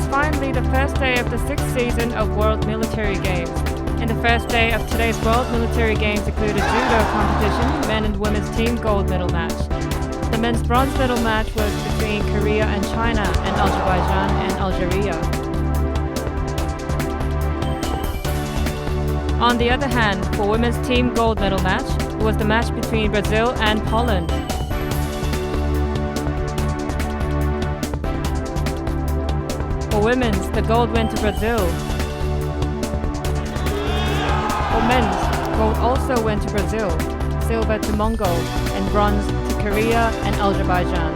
finally the first day of the 6th season of World Military Games. And the first day of today's World Military Games included judo competition, men and women's team gold medal match. The men's bronze medal match was between Korea and China and Azerbaijan and Algeria. On the other hand, for women's team gold medal match, it was the match between Brazil and Poland. For women's, the gold went to Brazil. For men's, gold also went to Brazil, silver to Mongol, and bronze to Korea and Azerbaijan.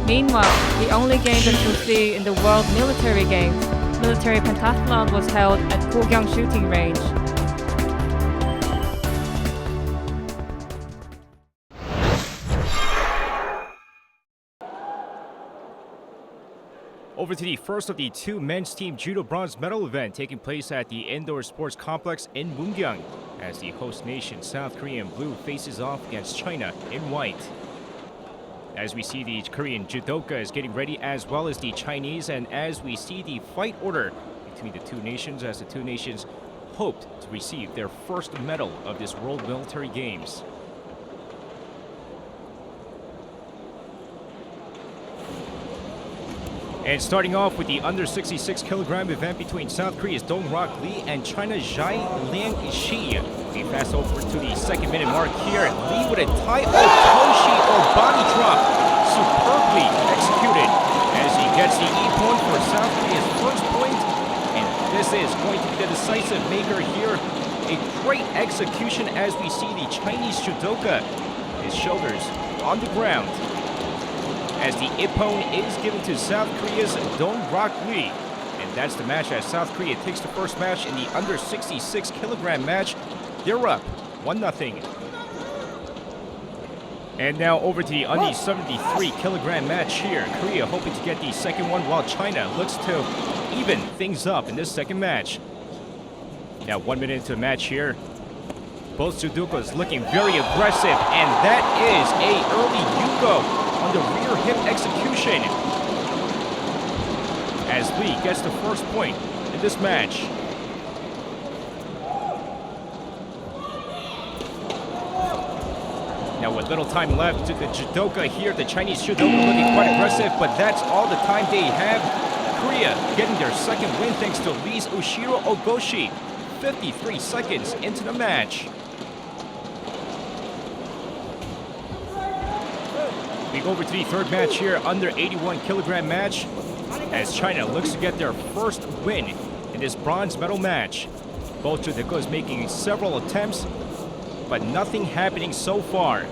Meanwhile, the only game that you'll see in the World Military Games, military pentathlon, was held at Gogyang Shooting Range. Over to the first of the two men's team judo bronze medal event taking place at the indoor sports complex in Mungyang as the host nation South Korea in blue faces off against China in white. As we see the Korean judoka is getting ready as well as the Chinese, and as we see the fight order between the two nations as the two nations hoped to receive their first medal of this World Military Games. And starting off with the under 66 kilogram event between South Korea's Dong-Rak Lee and China's Zhai Liang-shi. We fast over to the second minute mark here. Lee with a Tai Otoshi or body drop. Superbly executed as he gets the E-point for South Korea's first point. And this is going to be the decisive maker here. A great execution as we see the Chinese judoka, his shoulders on the ground, as the Ippon is given to South Korea's Dong-Rak Lee. And that's the match as South Korea takes the first match in the under 66 kilogram match. They're up 1-0. And now over to the under 73 kilogram match here. Korea hoping to get the second one while China looks to even things up in this second match. Now 1 minute into the match here. Both judokas looking very aggressive, and that is a early yugo on the rear hip execution as Lee gets the first point in this match. Now with little time left to the judoka here, the Chinese judoka looking quite aggressive, but that's all the time they have. Korea getting their second win thanks to Lee's Ushiro Ogoshi, 53 seconds into the match. We go over to the third match here, under 81 kilogram match, as China looks to get their first win in this bronze medal match. Both judokas making several attempts, but nothing happening so far.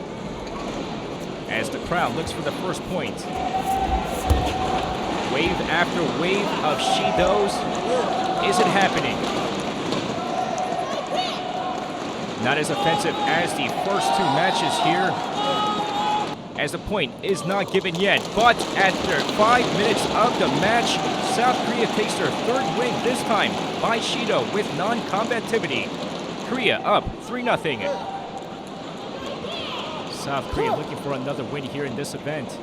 As the crowd looks for the first point. Wave after wave of shidos. Is it happening? Not as offensive as the first two matches here, as the point is not given yet. But after 5 minutes of the match, South Korea takes their third win, this time by Shido with non-combativity. Korea up 3-0. South Korea looking for another win here in this event.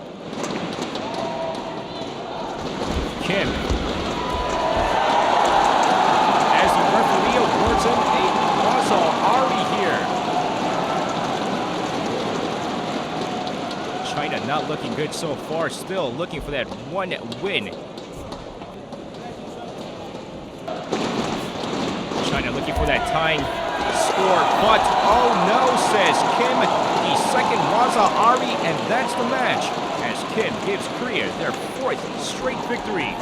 Kim, as the referee awards him a Mazal Ari here. China not looking good so far, still looking for that one win. China looking for that tying score, but oh no, says Kim, the second Waza Ari, and that's the match, as Kim gives Korea their fourth straight victory.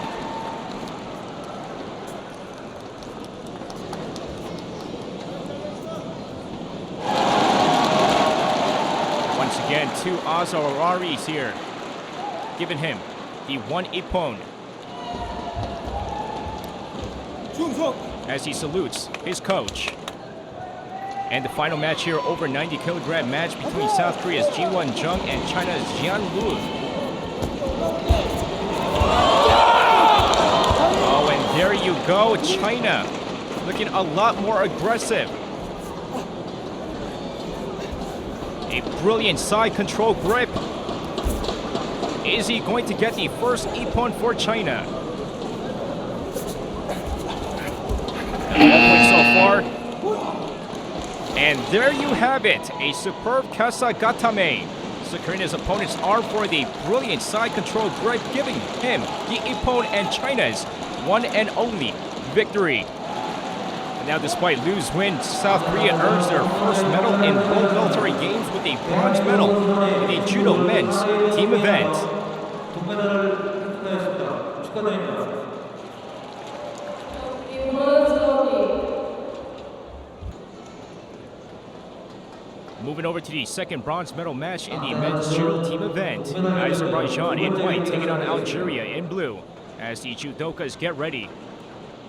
Once again, two Azararis here, giving him the one Ippon as he salutes his coach. And the final match here, over 90 kilogram match between South Korea's Ji-won Jung and China's Jian Lu. Oh, and there you go, China looking a lot more aggressive. A brilliant side control grip. Is he going to get the first ippon for China? And 1 point so far. And there you have it, a superb kasagatame, securing his opponent's arm for the brilliant side control grip, giving him the ippon and China's one and only victory. And now, despite Liu's win, South Korea earns their first medal in World Military Games with a bronze medal in the judo men's team event. Moving over to the second bronze medal match in the men's judo team event. Azerbaijan in white taking on Algeria in blue as the judokas get ready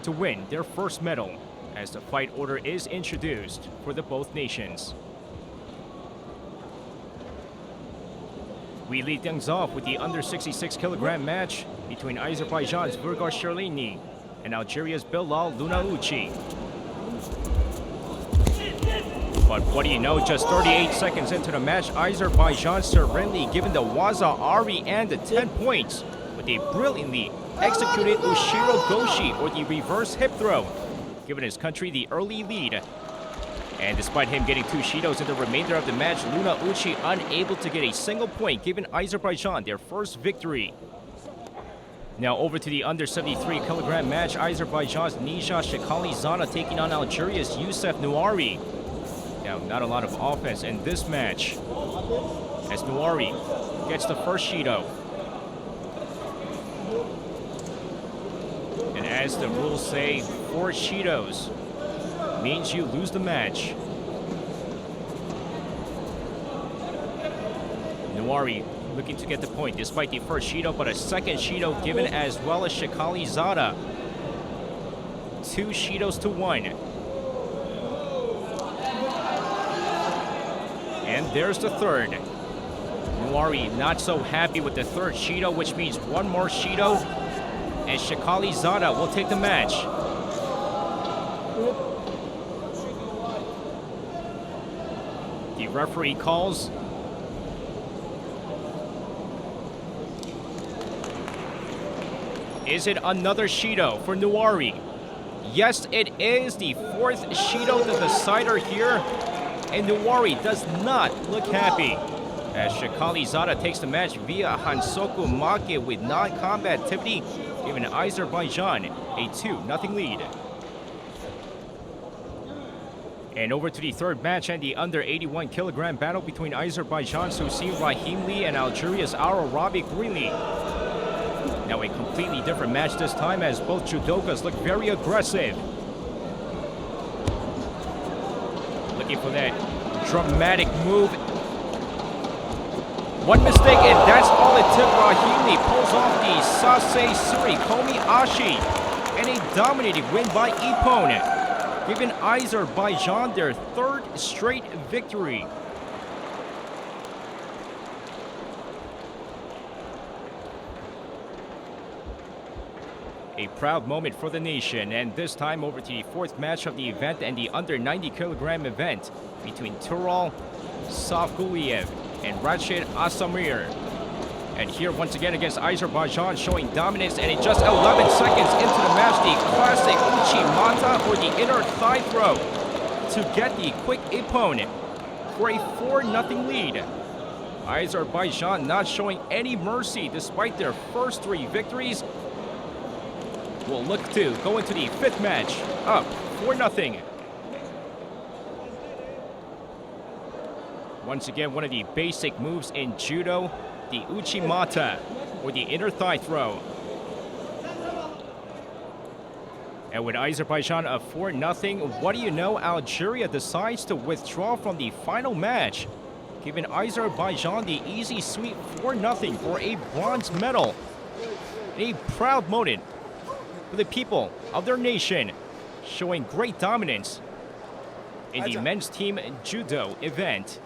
to win their first medal as the fight order is introduced for the both nations. We lead things off with the under 66 kilogram match between Azerbaijan's Virgar Sherlini and Algeria's Bilal Lunauchi. But what do you know, just 38 seconds into the match, Azerbaijan serenely given the Waza Ari and the 10 points with a brilliantly executed Ushiro Goshi, or the reverse hip throw, giving his country the early lead. And despite him getting 2 shidos in the remainder of the match, Lunauchi unable to get a single point, giving Azerbaijan their first victory. Now over to the under 73 kilogram match, Azerbaijan's Nija Shekalizada taking on Algeria's Youssef Nouari. Now, not a lot of offense in this match as Nouari gets the first shido. And as the rules say, 4 shidos means you lose the match. Nouari looking to get the point despite the first shido, but a second shido given as well as Shekalizada. 2 shidos to 1. And there's the third. Nouari not so happy with the third shido, which means 1 more shido, and Shekalizada will take the match. The referee calls. Is it another shido for Nouari? Yes, it is the 4th shido, the decider here. And Nouari does not look happy as Shekalizada takes the match via Hansoku Make with non-combativity, giving Azerbaijan a 2-0 lead. And over to the third match and the under 81 kilogram battle between Azerbaijan's Hussein Rahimli and Algeria's Arabi Greenly. Now a completely different match this time as both judokas look very aggressive. Looking for that dramatic move. 1 mistake, and that's all it took. Rahimli pulls off the Sase Suri Komi Ashi, and a dominating win by ippon, giving Azerbaijan their 3rd straight victory. A proud moment for the nation, and this time over to the 4th match of the event and the under 90 kilogram event between Tural Savguliev and Rashid Asamir. And here once again against Azerbaijan showing dominance, and in just 11 seconds into the match, the classic Uchi Mata, or the inner thigh throw, to get the quick ippon for a 4-0 lead. Azerbaijan not showing any mercy despite their first 3 victories. Will look to go into the 5th match up 4-0. Once again, one of the basic moves in judo, the uchimata, or the inner thigh throw. And with Azerbaijan up 4-0, what do you know? Algeria decides to withdraw from the final match, giving Azerbaijan the easy sweep 4-0 for a bronze medal. A proud moment for the people of their nation, showing great dominance in the men's team judo event.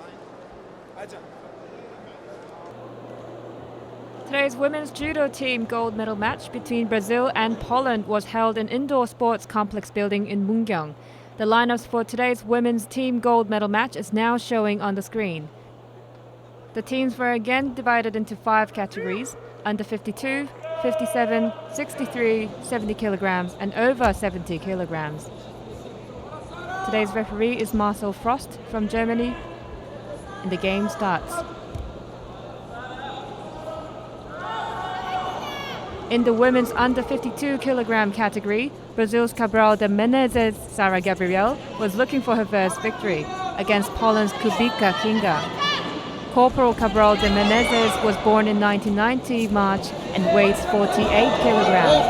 Today's women's judo team gold medal match between Brazil and Poland was held in indoor sports complex building in Mungyang. The lineups for today's women's team gold medal match is now showing on the screen. The teams were again divided into 5 categories: under 52, 57, 63, 70 kilograms, and over 70 kilograms. Today's referee is Marcel Frost from Germany, and the game starts. In the women's under 52 kilogram category, Brazil's Cabral de Menezes Sara Gabriel was looking for her first victory against Poland's Kubica Kinga. Corporal Cabral de Menezes was born in 1990 March and weighs 48 kilograms.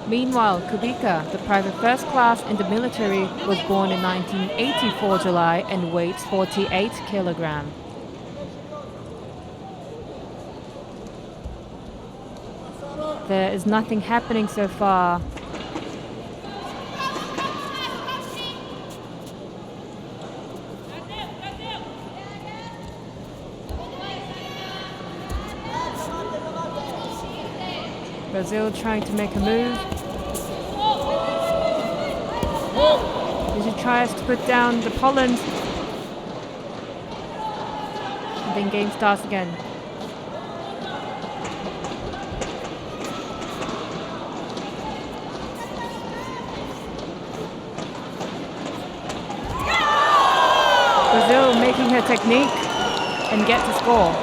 Meanwhile, Kubica, the private first class in the military, was born in 1984 July and weighs 48 kilograms. There is nothing happening so far. Brazil trying to make a move. She tries to put down the Poland. And then game starts again. Brazil making her technique and get to score.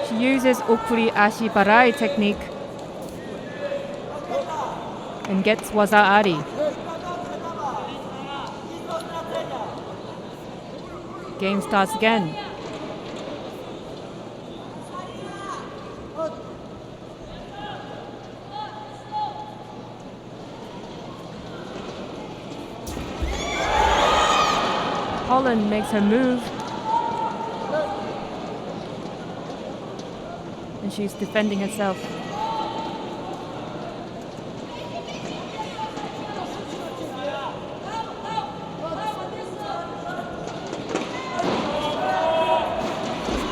She uses okuri ashi barai technique and gets waza ari. Game starts again. Poland makes her move, and she's defending herself.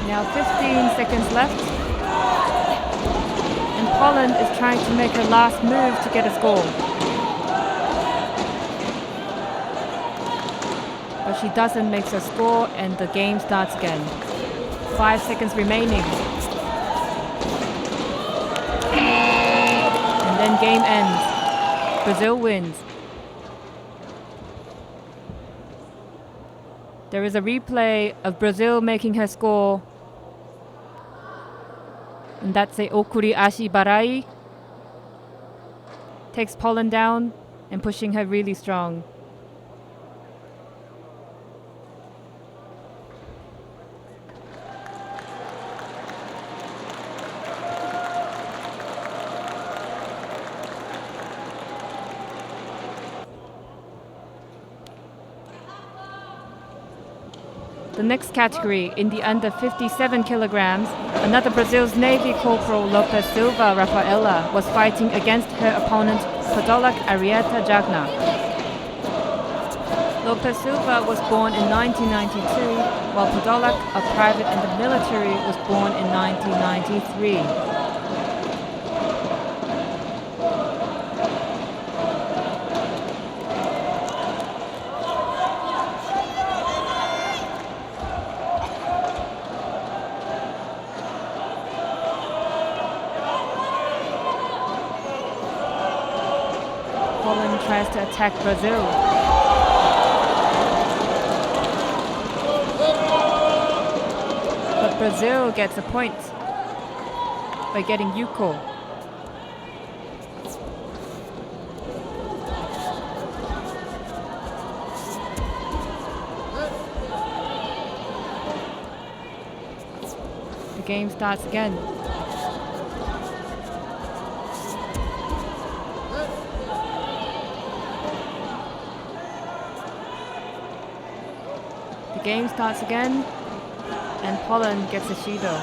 Now 15 seconds left, and Poland is trying to make her last move to get a score. But she doesn't make a score, and the game starts again. 5 seconds remaining. And then game ends. Brazil wins. There is a replay of Brazil making her score. And that's a okuri ashi barai. Takes Poland down and pushing her really strong. The next category, in the under 57 kilograms, another Brazil's Navy Corporal Lopes Silva Rafaela was fighting against her opponent Podolak Arieta Jagna. Lopes Silva was born in 1992, while Podolak, a private in the military, was born in 1993. Poland tries to attack Brazil. But Brazil gets a point by getting Yuko. The game starts again. The game starts again, and Poland gets a Shido.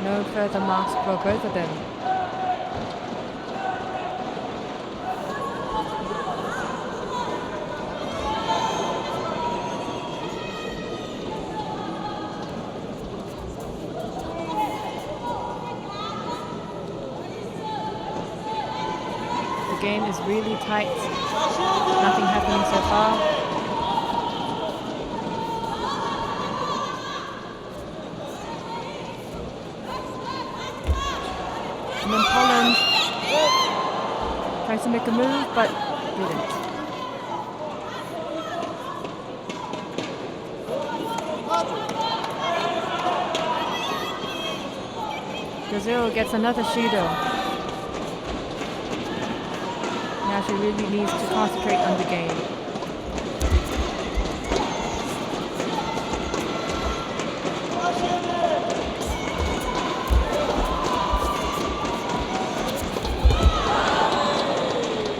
No further marks for both of them. The game is really tight. Nothing happening so far. And then Poland tries to make a move, but didn't. Brazil gets another Shido. Now she really needs to concentrate on the game.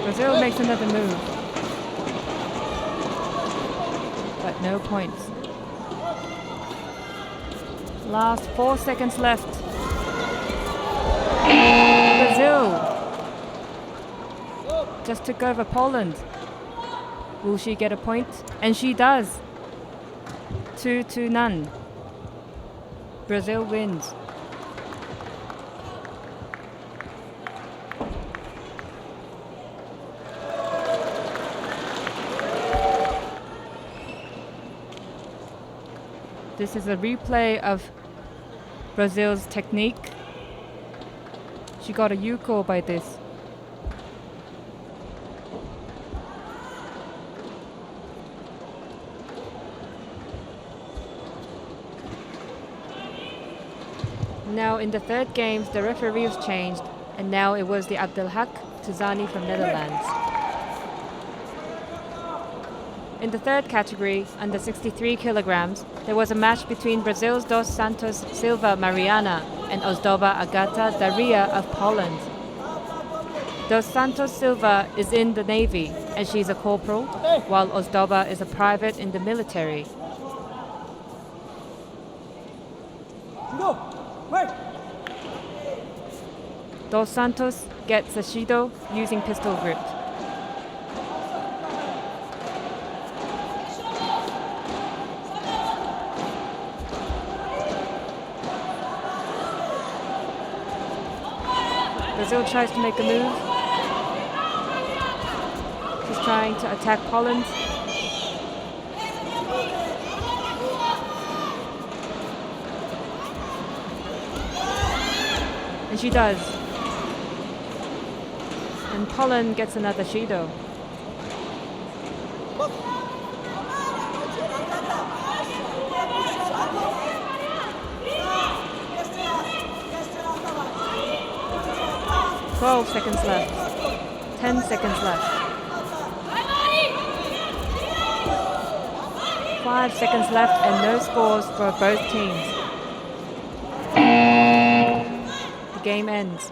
Brazil makes another move, but no points. Last 4 seconds left. Brazil just took over Poland. Will she get a point? And she does. 2-0. Brazil wins. This is a replay of Brazil's technique. She got a yuko by this. Now in the third game, the referees changed, and now it was the Abdelhak Tuzani from Netherlands. In the third category, under 63 kilograms, there was a match between Brazil's Dos Santos Silva Mariana and Ozdoba Agata Daria of Poland. Dos Santos Silva is in the Navy, and she's a corporal, while Ozdoba is a private in the military. Dos Santos gets a Shido using pistol grip. Brazil tries to make a move. She's trying to attack Poland. And she does. And Poland gets another Shido. Twelve seconds left. 10 seconds left. 5 seconds left and no scores for both teams. The game ends.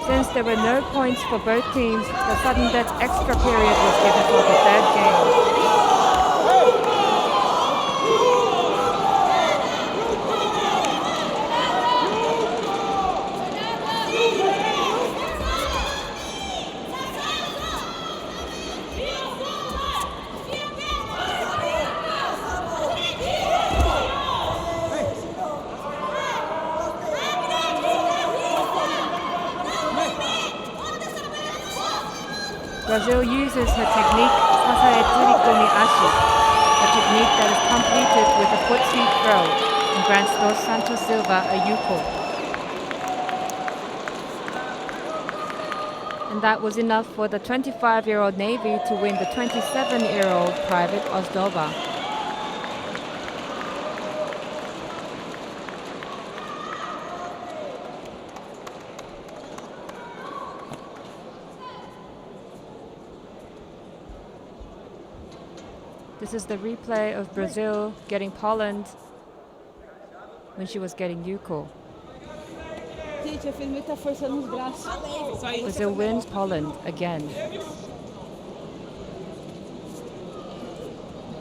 Since there were no points for both teams, the sudden death extra period was given for the third game. Brazil uses her technique, Sasae Turikomi Ashi, a technique that is completed with a foot sweep throw and grants Dos Santos Silva a yuko. And that was enough for the 25-year-old Navy to win the 27-year-old Private Ozdoba. This is the replay of Brazil getting Poland when she was getting yuko. Brazil wins Poland again.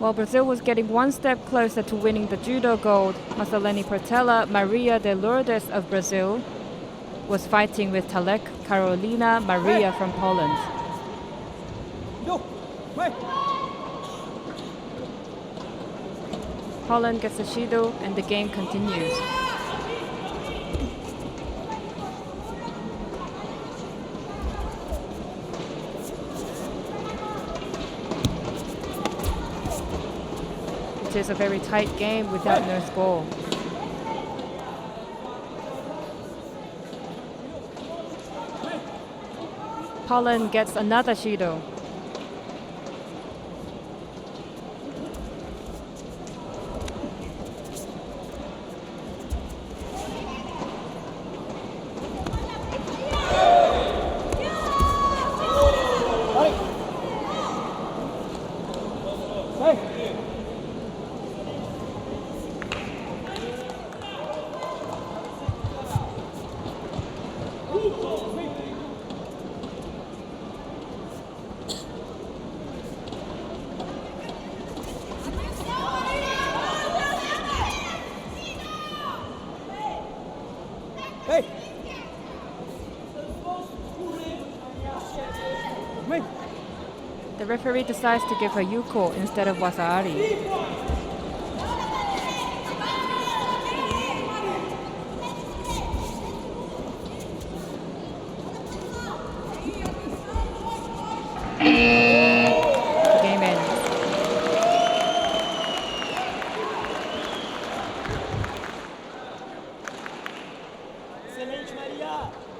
While Brazil was getting one step closer to winning the judo gold, Marcelene Portela Maria de Lourdes of Brazil was fighting with Talek Carolina Maria from Poland. Poland gets a shido and the game continues. It is a very tight game without no score. Poland gets another shido. The referee decides to give her yuko instead of wasaari. Game ends.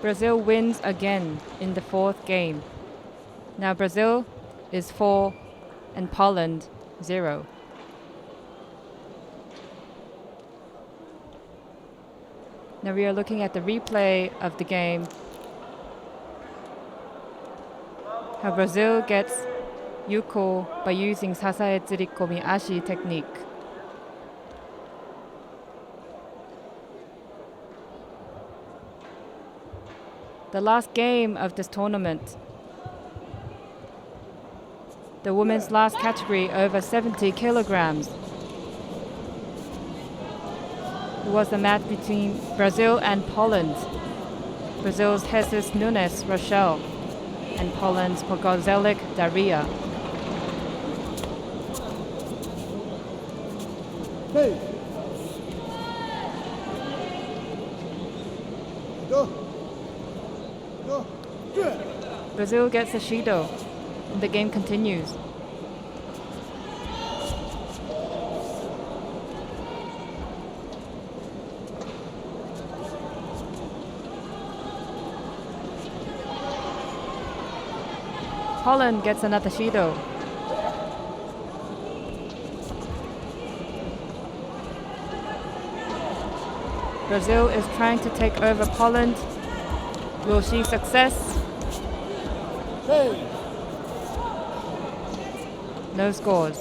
Brazil wins again in the fourth game. Now Brazil is 4 and Poland 0. Now we are looking at the replay of the game. How Brazil gets yuko by using sasae tsurikomi ashi technique. The last game of this tournament, the women's last category over 70 kilograms. It was the match between Brazil and Poland. Brazil's Jesus Nunes Rochelle and Poland's Pogozelik Daria. Brazil gets a shido. The game continues. Poland gets another shido. Brazil is trying to take over Poland. Will she success? No scores.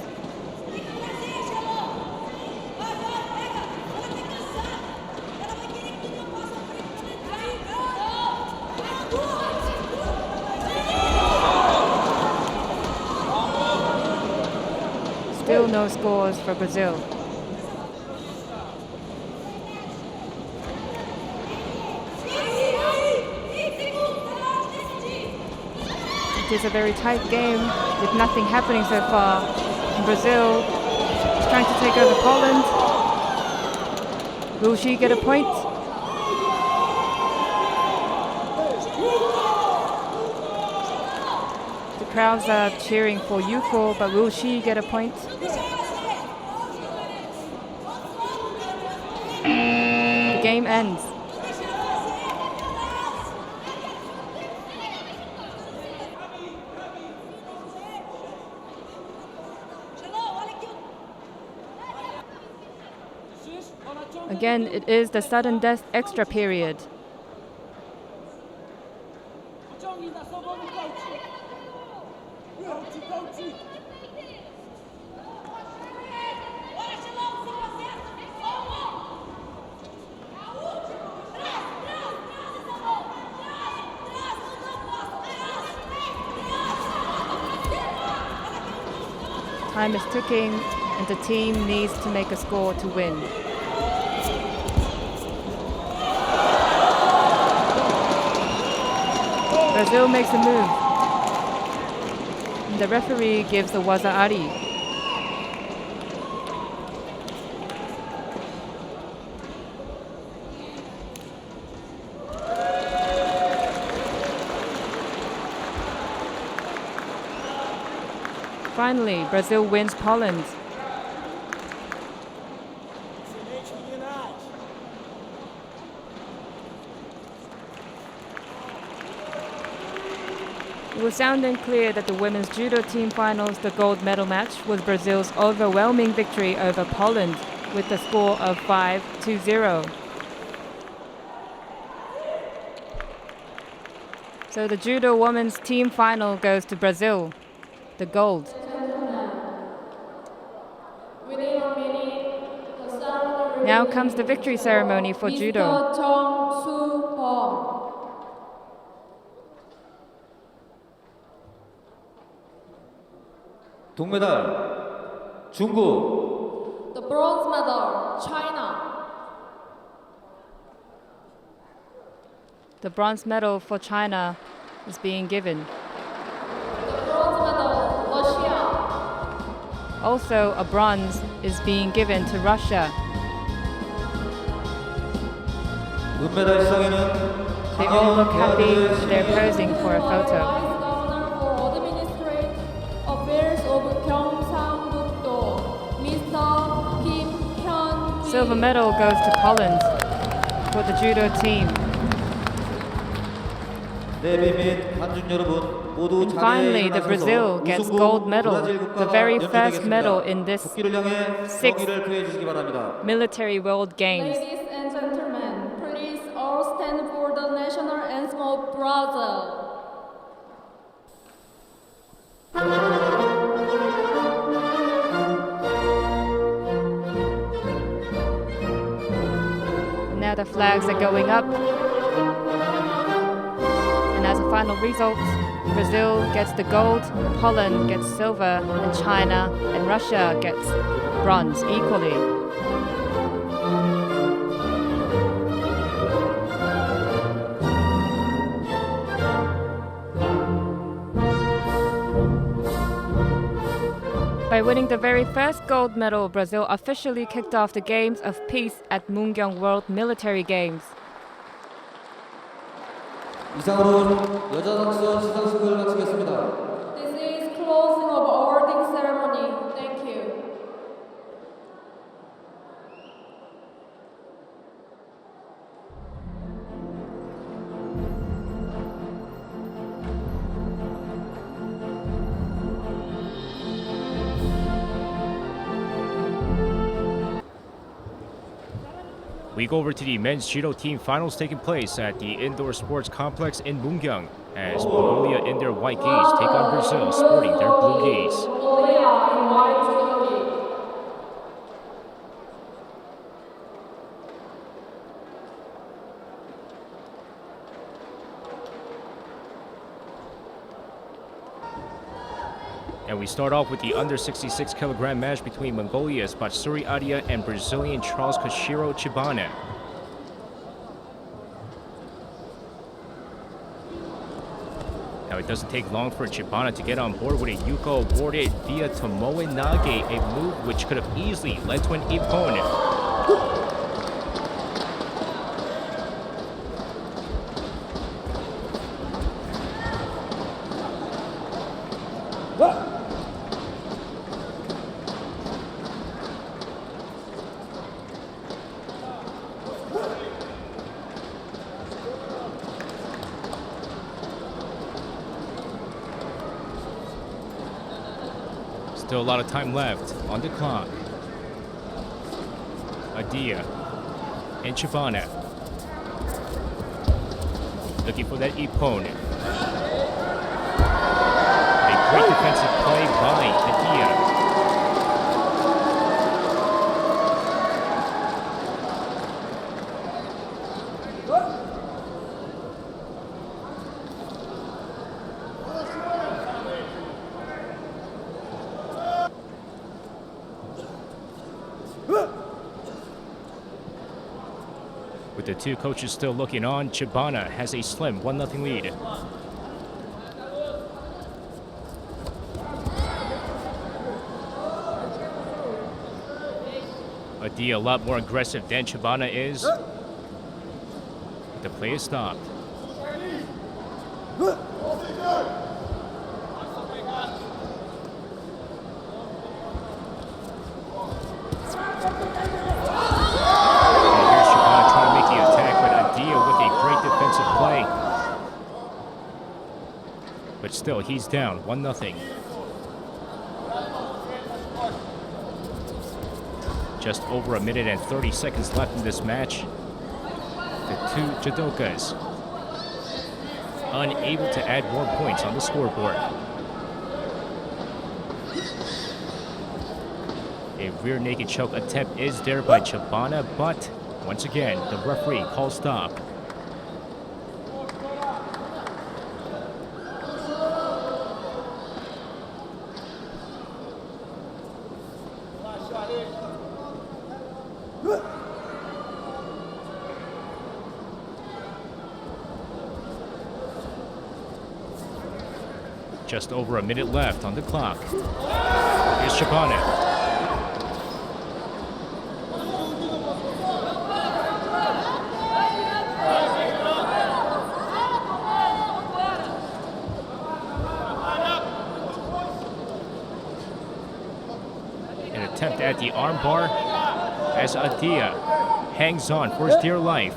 Still no scores for Brazil. It is a very tight game with nothing happening so far. And Brazil is trying to take over Poland. Will she get a point? The crowds are cheering for Yuko, but will she get a point? The game ends. Again, it is the sudden death extra period. Time is ticking, and the team needs to make a score to win. Brazil makes a move. The referee gives the waza-ari. Finally, Brazil wins Poland. It was sounding clear that the women's judo team finals, the gold medal match, was Brazil's overwhelming victory over Poland with the score of 5-0. So the judo women's team final goes to Brazil, the gold. Now comes the victory ceremony for judo. 동메달 중국. The bronze medal, China. The bronze medal for China is being given. The bronze medal, Russia. Also, a bronze is being given to Russia. 은메달 시상에는 They all look happy. They're posing for a photo. Vice Governor for Administrative Affairs of Gyeongsang-buk-do, Mr. Kim Hyun. Silver medal goes to Poland for the judo team. 내비 및 관중 여러분 모두 And finally, the Brazil gets gold medal, the very first medal in this 국기를 향해 sixth 경기를 표해 주시기 바랍니다. military world games. Ladies and gentlemen, please all stand for the national anthem of Brazil. Now the flags are going up. And as a final result, Brazil gets the gold, Poland gets silver, and China and Russia gets bronze equally. By winning the very first gold medal, Brazil officially kicked off the Games of Peace at Mungyang World Military Games. 이상으로 여자 낚시원 시상식을 마치겠습니다. This is closing of awarding ceremony. Thank you. We go over to the men's judo team finals taking place at the indoor sports complex in Mungyang as Mongolia in their white geese take on Brazil sporting their blue geese. Mongolia in white jewelry. And we start off with the under 66 kilogram match between Mongolia's Batsuri Adia and Brazilian Charles Koshiro Chibana. Now it doesn't take long for Chibana to get on board with a yuko awarded via Tomoe Nage, a move which could have easily led to an ippon. Still a lot of time left on the clock. Adia and Chibana looking for that ippon. A great defensive play by Adia. With the two coaches still looking on, Chibana has a slim 1-0 lead. Adia a lot more aggressive than Chibana is. The play is stopped. But still, he's down 1-0. Just over a minute and 30 seconds left in this match. The two judokas unable to add more points on the scoreboard. A rear naked choke attempt is there by Chibana, but once again, the referee calls stop. Just over a minute left on the clock. Here's Chibana. An attempt at the armbar as Adia hangs on for his dear life.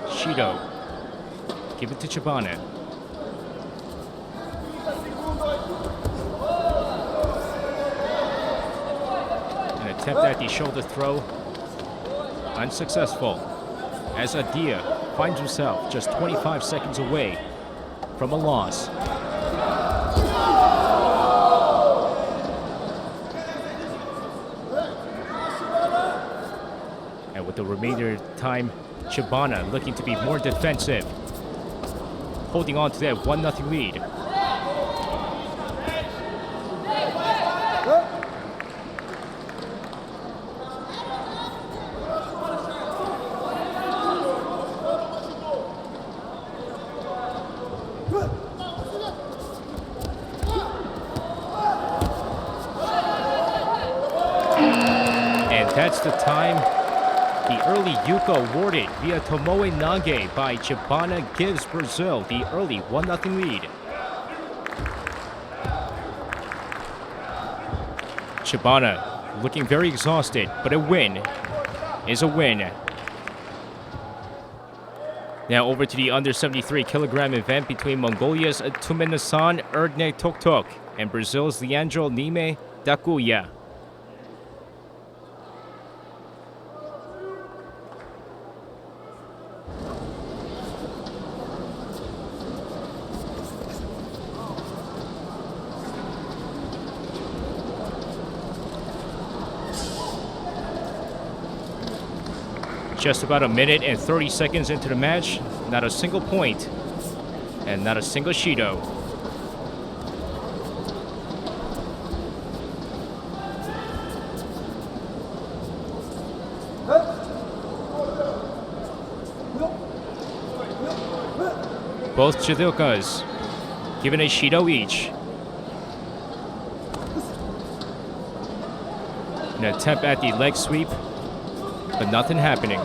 Shido. Give it to Chibana. An attempt at the shoulder throw. Unsuccessful. As Adia finds himself just 25 seconds away from a loss. And with the remainder of time, Chibana looking to be more defensive, holding on to that 1-0 lead. And that's the time. The early yuka awarded via Tomoe Nage by Chibana gives Brazil the early 1-0 lead. Chibana looking very exhausted, but a win is a win. Now over to the under 73 kilogram event between Mongolia's Tumenasan Erdne Toktok and Brazil's Leandro Nime Dakuya. Just about a minute and 30 seconds into the match, not a single point and not a single Shido. Both judokas given a Shido each. An attempt at the leg sweep, but nothing happening.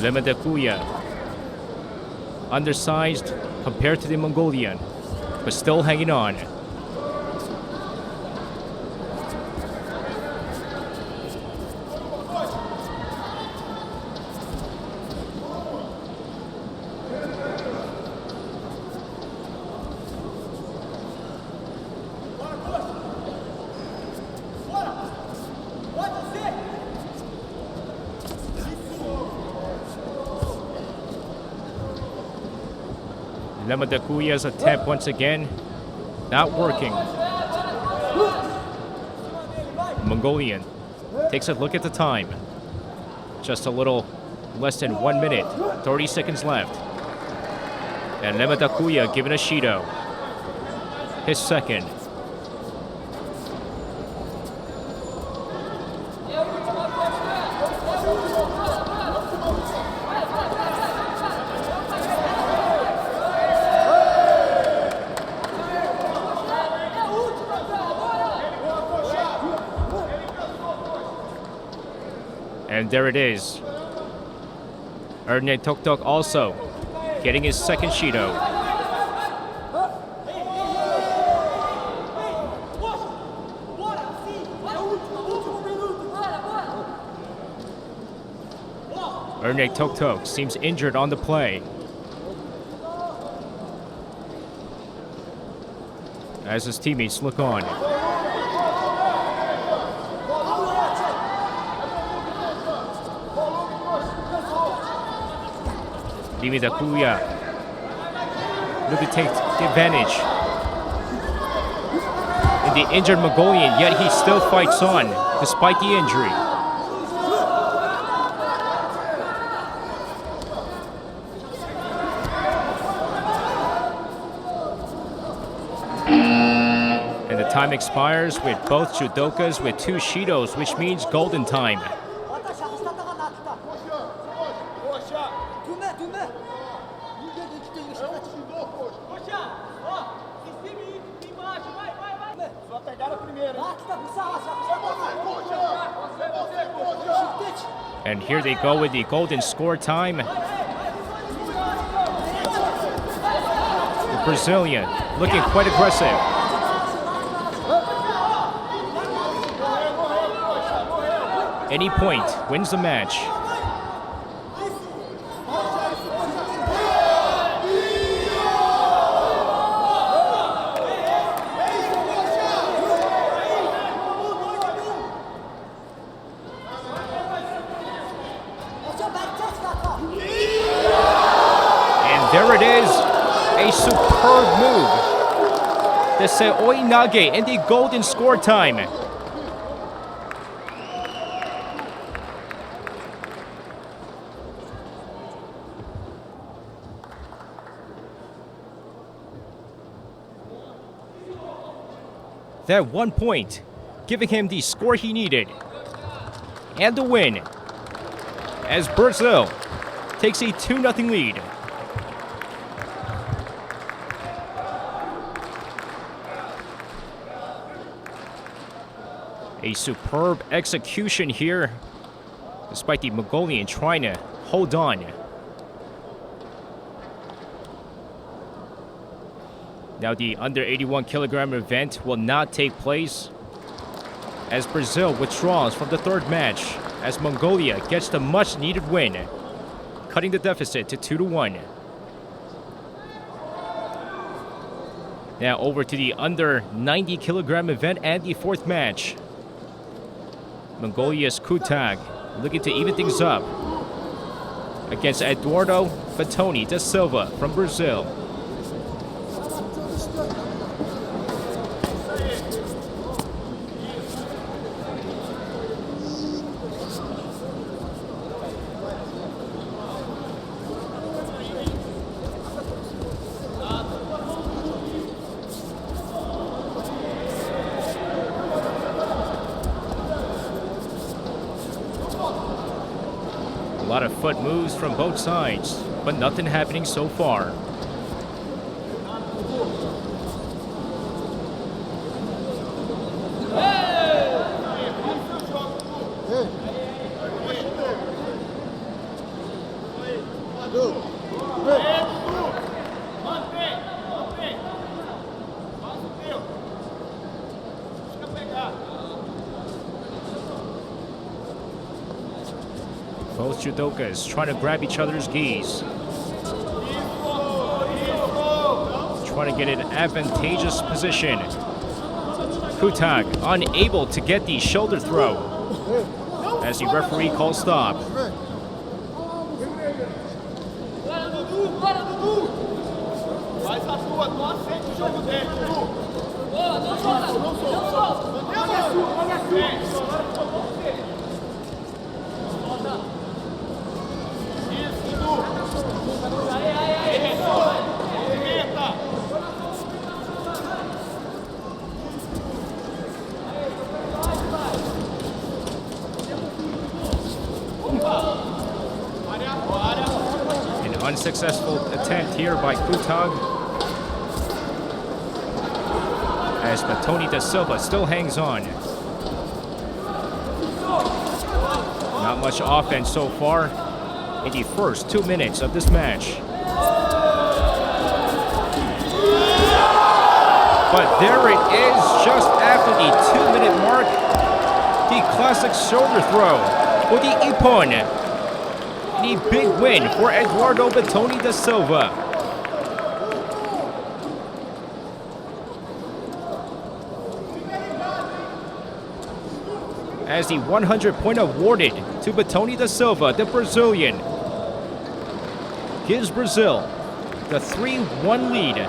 Lemadakuya, undersized compared to the Mongolian, but still hanging on. Lemadakuya's attempt once again, not working. Mongolian takes a look at the time. Just a little less than 1 minute, 30 seconds left. And Lemadakuya giving a Shido. His second. And there it is. Erne Toktok also getting his second Shido. Erne Toktok seems injured on the play. As his teammates look on. Lemadakuya looking to take advantage in the injured Mongolian, yet he still fights on despite the injury. And the time expires with both judokas with 2 Shidos, which means golden time. And here they go with the golden score time. The Brazilian looking quite aggressive. Any point wins the match. There it is, a superb move. The Seoi Nage and the golden score time. That 1 point, giving him the score he needed. And the win, as Brazil takes a 2-0 lead. A superb execution here, despite the Mongolian trying to hold on. Now the under 81 kilogram event will not take place as Brazil withdraws from the third match as Mongolia gets the much needed win, cutting the deficit to 2-1. Now over to the under 90 kilogram event and the fourth match. Mongolia's Kutag looking to even things up against Eduardo Fatoni da Silva from Brazil. A lot of foot moves from both sides, but nothing happening so far. Both judokas trying to grab each other's gis. Trying to get an advantageous position. Kutag unable to get the shoulder throw as the referee calls stop. An unsuccessful attempt here by Kutag, as Batoni da Silva still hangs on. Not much offense so far in the first 2 minutes of this match. But there it is, just after the 2-minute mark. The classic shoulder throw for the Ippon. The big win for Eduardo Batoni da Silva. As the 100 point awarded to Batoni da Silva, the Brazilian gives Brazil the 3-1 lead.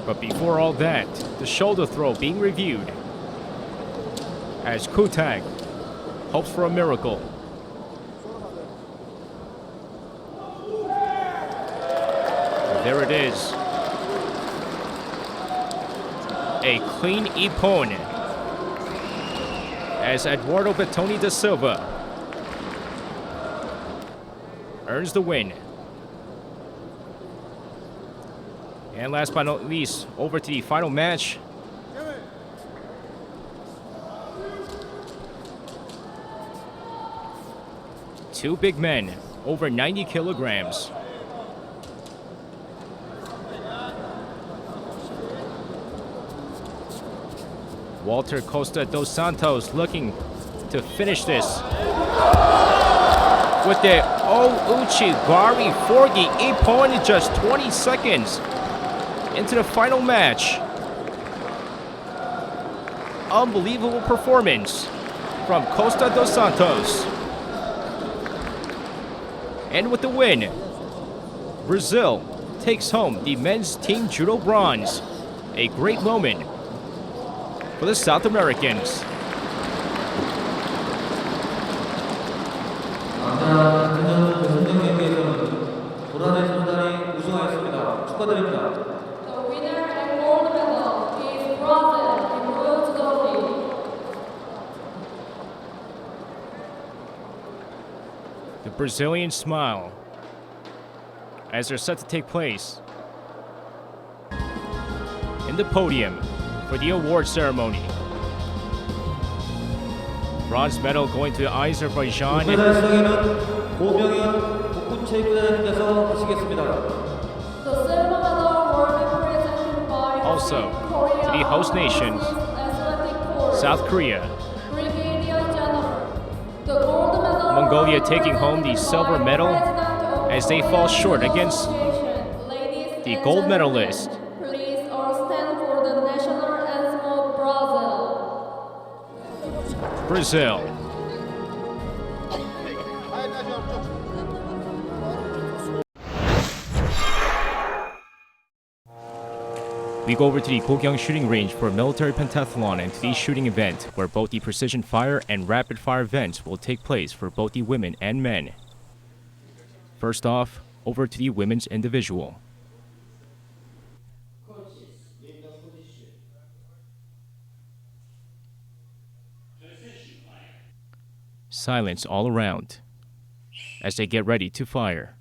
But before all that, the shoulder throw being reviewed as Kutag hopes for a miracle. There it is. A clean Ippon as Eduardo Batoni da Silva earns the win. And last but not least, over to the final match. Two big men, over 90 kilograms. Walter Costa dos Santos looking to finish this with the Ouchigari for the Ippon in just 20 seconds. Into the final match. Unbelievable performance from Costa dos Santos. And with the win, Brazil takes home the men's team judo bronze. A great moment for the South Americans. 남자 대전 경기에서는 도란의 선단이 우승하였습니다. 축하드립니다. The winner and gold medal is Brazil in Royal Judo League. The Brazilians smile as they're set to take place in the podium for the award ceremony. Bronze medal going to Azerbaijan. 금메달 수상에는 고명현 복군체육단님께서 하시겠습니다. The silver medal will be presented by Also, Korea to the host nation, Athletic Corps. South Korea. Brigadier General. The gold medal Mongolia will be taking home the presented silver by medal President of as they Korea fall short Judo against Association. Ladies the and gold gentlemen, medalist. Please all stand for the national anthem of Brazil. Brazil. We go over to the Gogyang shooting range for a military pentathlon and to the shooting event where both the precision fire and rapid fire events will take place for both the women and men. First off, over to the women's individual. Silence all around as they get ready to fire.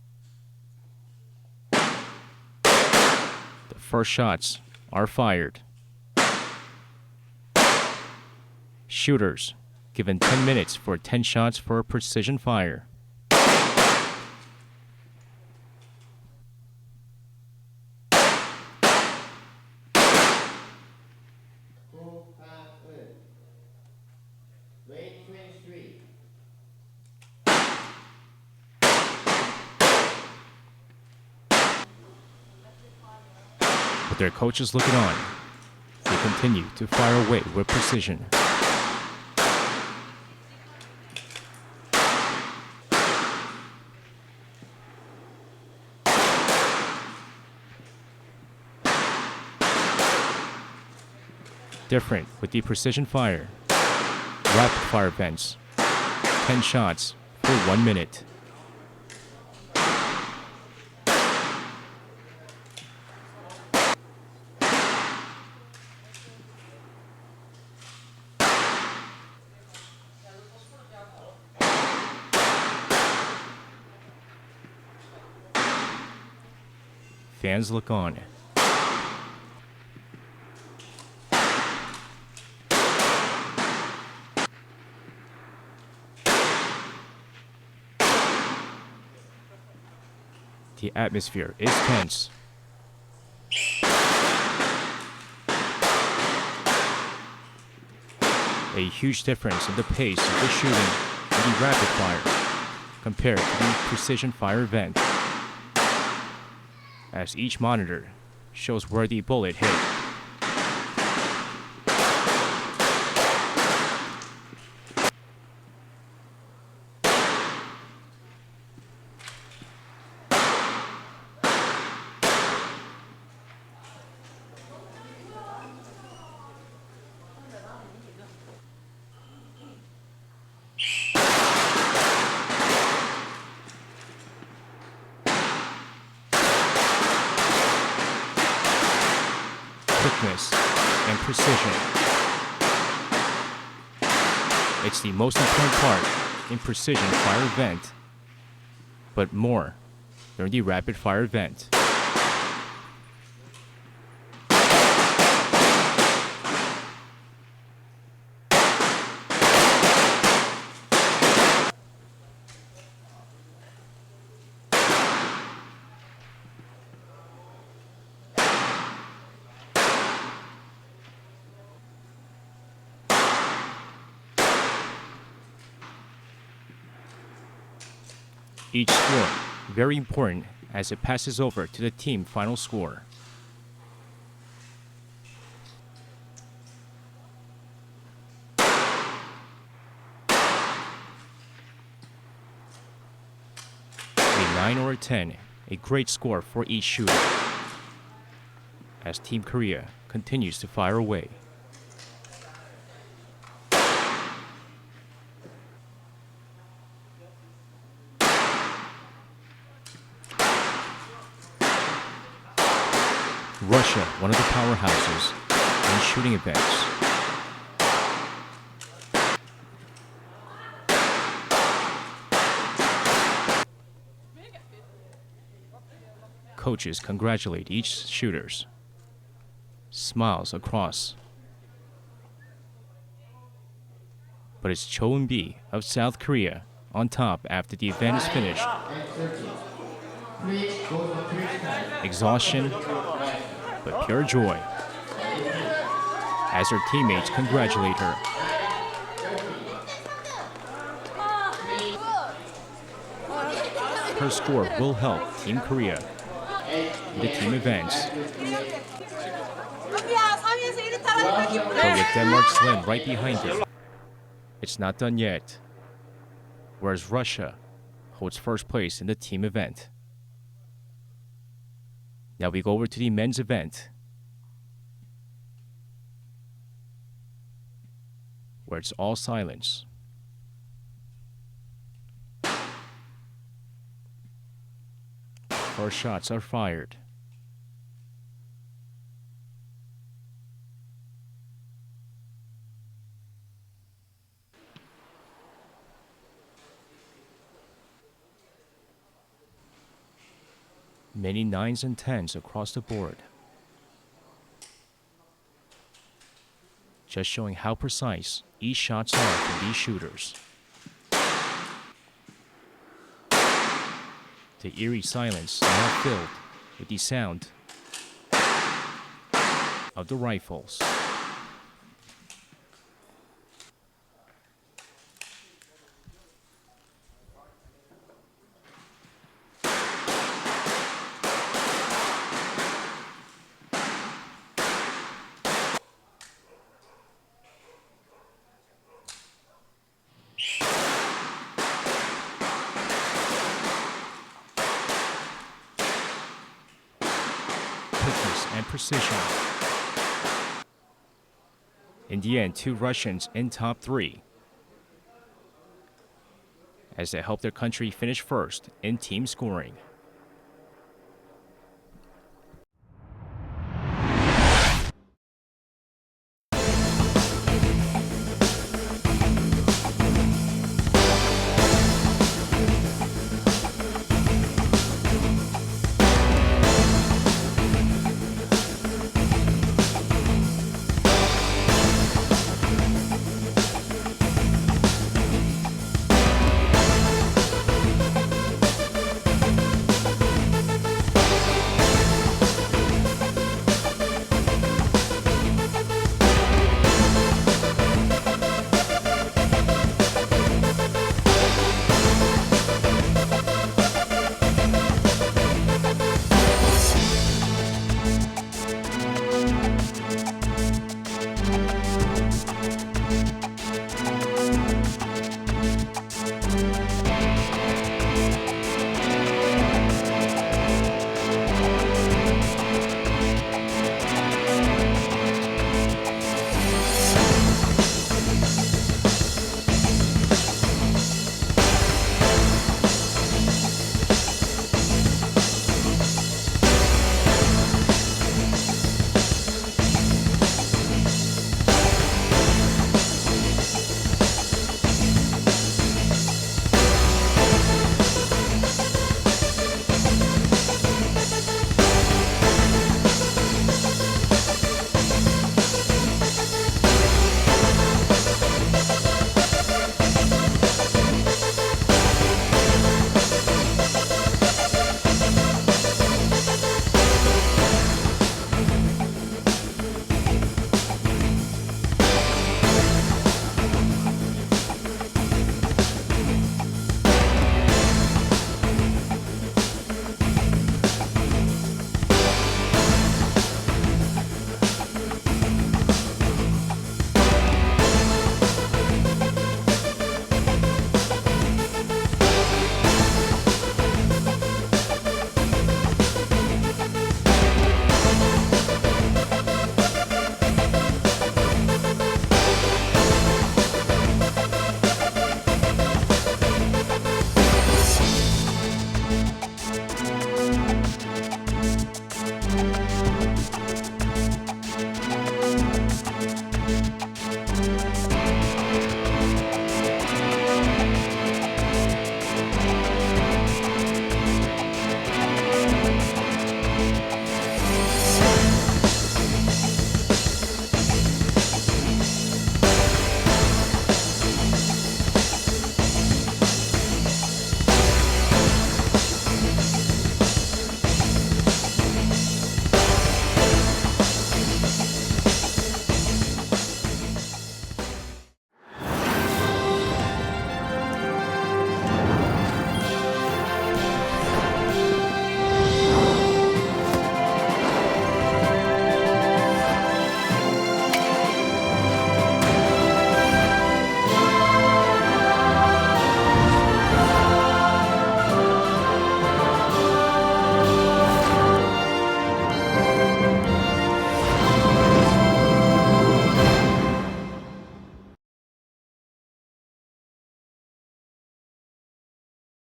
The first shots are fired. Shooters given 10 minutes for 10 shots for a precision fire. their coaches looking on, they continue to fire away with precision. Different with the precision fire. Rapid fire vents. 10 shots for 1 minute. Fans look on. The atmosphere is tense. A huge difference in the pace of the shooting in the rapid fire compared to the precision fire event, as each monitor shows where the bullet hit. Quickness and precision. It's the most important part in precision fire event, but more during the rapid fire event. Each score very important as it passes over to the team final score. A 9 or a 10, a great score for each shooter, as Team Korea continues to fire away. Russia, one of the powerhouses in shooting events. Coaches congratulate each shooters. Smiles across. But it's Cho Eun-bi of South Korea on top after the event is finished. Exhaustion, but pure joy, as her teammates congratulate her. Her score will help Team Korea in the team events. But with Denmark's Slim right behind her, it's not done yet, whereas Russia holds first place in the team event. Now we go over to the men's event, where it's all silence. First shots are fired. Many 9s and 10s across the board. Just showing how precise each shots are from these shooters. The eerie silence now filled with the sound of the rifles. and precision. In the end, 2 Russians in top 3, as they help their country finish first in team scoring.